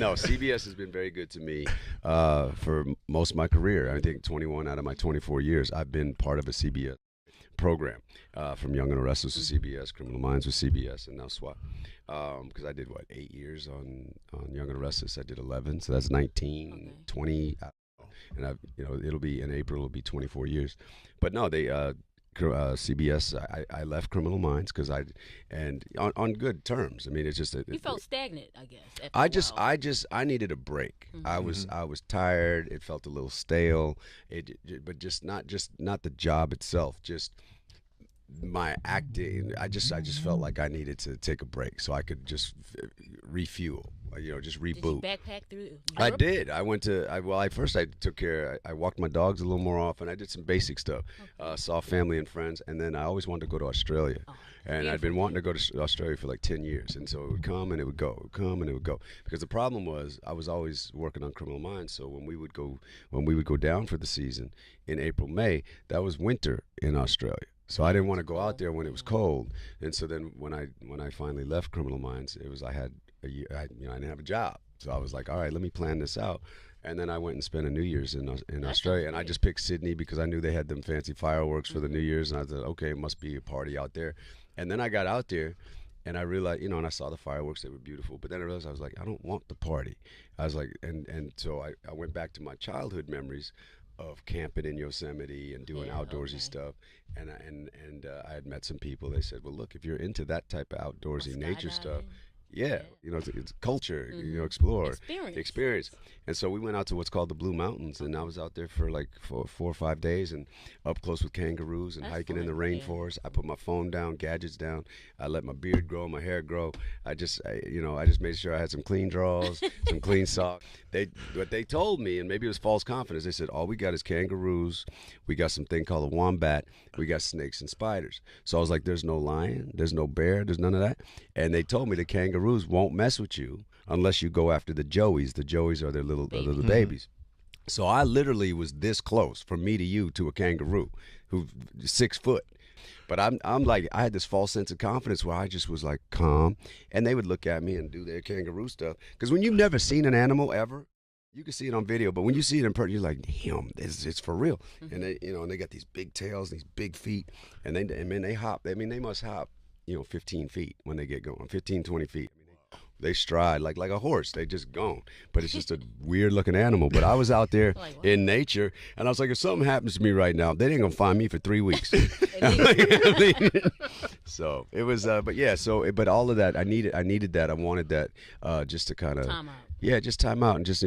No, CBS has been very good to me for most of my career. I think 21 out of my 24 years, I've been part of a CBS program, from Young and the Restless with CBS, Criminal Minds with CBS, and now SWAT. Because I did, 8 years on Young and the Restless. I did 11, so that's 19, Okay. 20, and it'll be in April. It'll be 24 years. But no, they CBS. I left Criminal Minds because and on good terms. I mean, it's just You felt stagnant, I guess. After I a just, while. I needed a break. I was tired. It felt a little stale. But not the job itself. Just my acting. I just felt like I needed to take a break so I could just refuel. Just reboot. Did you backpack through Europe? I did. I went to. First I took care. I walked my dogs a little more often. I did some basic stuff. Saw family and friends, and then I always wanted to go to Australia. And I'd been wanting to go to Australia for like 10 years. And so it would come and it would go, it would come and it would go. Because the problem was I was always working on Criminal Minds. So when we would go down for the season in April, May, that was winter in Australia. So I didn't want to go out there when it was cold. And so then when I finally left Criminal Minds, it was I had a year, I didn't have a job. So I was like, all right, let me plan this out. And then I went and spent a New Year's in Australia, and I just picked Sydney because I knew they had them fancy fireworks for the New Year's, and I thought, okay, it must be a party out there. And then I got out there, and I realized, and I saw the fireworks; they were beautiful. But then I realized I was like, I don't want the party. I was like, and so I went back to my childhood memories of camping in Yosemite and doing outdoorsy stuff, and I had met some people. They said, well, look, if you're into that type of outdoorsy nature stuff. Yeah, it's culture, explore, experience. And so we went out to what's called the Blue Mountains, and I was out there for like 4 or 5 days and up close with kangaroos and hiking in the rainforest. I put my phone down, gadgets down. I let my beard grow, my hair grow. I just made sure I had some clean drawers, some clean socks. What they told me, and maybe it was false confidence, they said, all we got is kangaroos. We got something called a wombat. We got snakes and spiders. So I was like, there's no lion, there's no bear, there's none of that. And they told me the kangaroos won't mess with you unless you go after the joeys. The joeys are their little babies. So I literally was this close, from me to you, to a kangaroo who's 6 foot. But I'm like, I had this false sense of confidence where I just was like calm, and they would look at me and do their kangaroo stuff. Because when you've never seen an animal ever, you can see it on video, but when you see it in person, you're like, damn, it's for real. And they, and they got these big tails, these big feet, and they hop. I mean, they must hop, 15 feet when they get going, 15, 20 feet. They stride like a horse. They just gone. But it's just a weird looking animal. But I was out there in nature, and I was like, if something happens to me right now, they ain't gonna find me for 3 weeks. So it was, but yeah. So, but all of that, I needed that. I wanted that, just to kind of Time out. Yeah, just time out and just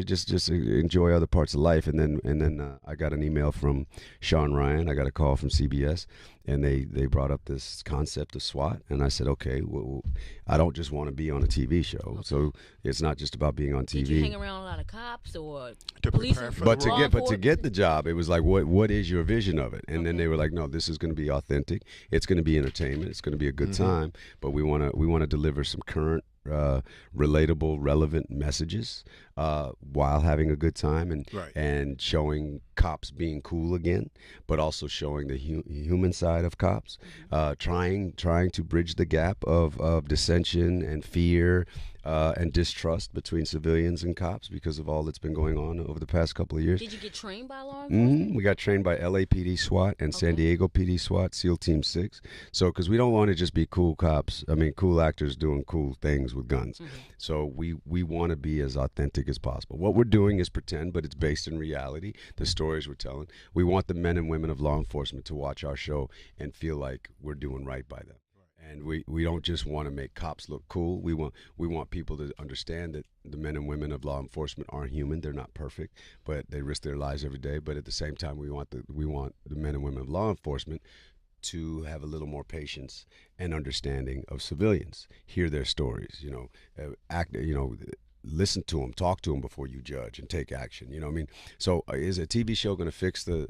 enjoy other parts of life. And then I got an email from Sean Ryan. I got a call from CBS, and they brought up this concept of SWAT, and I said, okay, well, I don't just want to be on a TV show, so it's not just about being on TV. Did you hang around a lot of cops or To police? prepare for But the to get the job, it was like, what is your vision of it? And then they were like, no, this is going to be authentic. It's going to be entertainment. It's going to be a good time. But we want to deliver some current, relatable, relevant messages while having a good time and showing cops being cool again, but also showing the human side of cops, trying to bridge the gap of dissension and fear and distrust between civilians and cops because of all that's been going on over the past couple of years. Did you get trained by law enforcement? We got trained by LAPD SWAT and San Diego PD SWAT, SEAL Team 6. So, because we don't want to just be cool cops, cool actors doing cool things with guns. So we want to be as authentic as possible. What we're doing is pretend, but it's based in reality, the stories we're telling. We want the men and women of law enforcement to watch our show and feel like we're doing right by them. And we don't just want to make cops look cool. We want people to understand that the men and women of law enforcement aren't human. They're not perfect, but they risk their lives every day. But at the same time, we want the men and women of law enforcement to have a little more patience and understanding of civilians. Hear their stories. Listen to them, talk to them before you judge and take action. So is a TV show going to fix the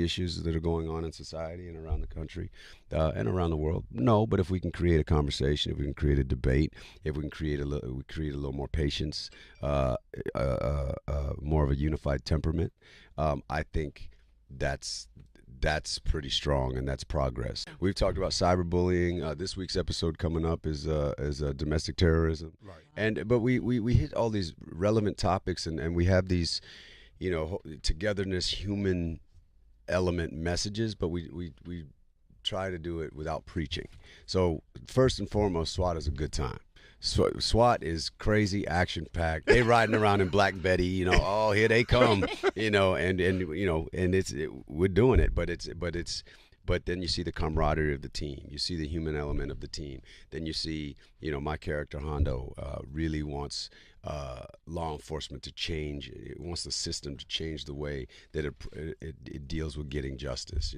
issues that are going on in society and around the country and around the world? No, but if we can create a conversation, if we can create a debate, if we can create a little more patience, more of a unified temperament, I think that's that's pretty strong, and that's progress. We've talked about cyberbullying. This week's episode coming up is domestic terrorism, right? But we hit all these relevant topics, and we have these, togetherness, human element messages, but we try to do it without preaching. So first and foremost, SWAT is a good time. SWAT is crazy, action-packed. They riding around in Black Betty, oh, here they come, we're doing it, but then you see the camaraderie of the team. You see the human element of the team. Then you see, my character Hondo really wants law enforcement to change. It wants the system to change the way that it deals with getting justice.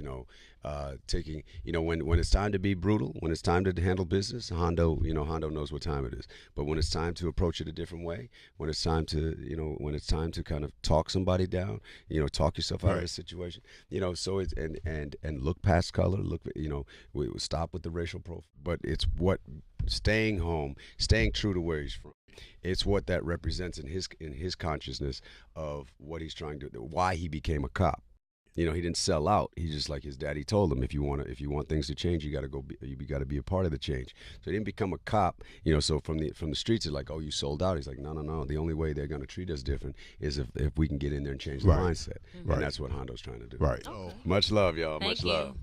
Taking, when it's time to be brutal, when it's time to handle business, Hondo knows what time it is. But when it's time to approach it a different way, when it's time to kind of talk somebody down, talk yourself out of a situation, so it's and look past color, we stop with the racial profile, but it's staying home, staying true to where he's from. It's what that represents in his consciousness of what he's trying to, why he became a cop. He didn't sell out. He's just like his daddy told him, if you want things to change, you got to be a part of the change. So he didn't become a cop. So from the streets, it's like, oh, you sold out. He's like, no. The only way they're going to treat us different is if we can get in there and change the mindset. And that's what Hondo's trying to do. Right. Okay. Much love, y'all. Thank Much you. love.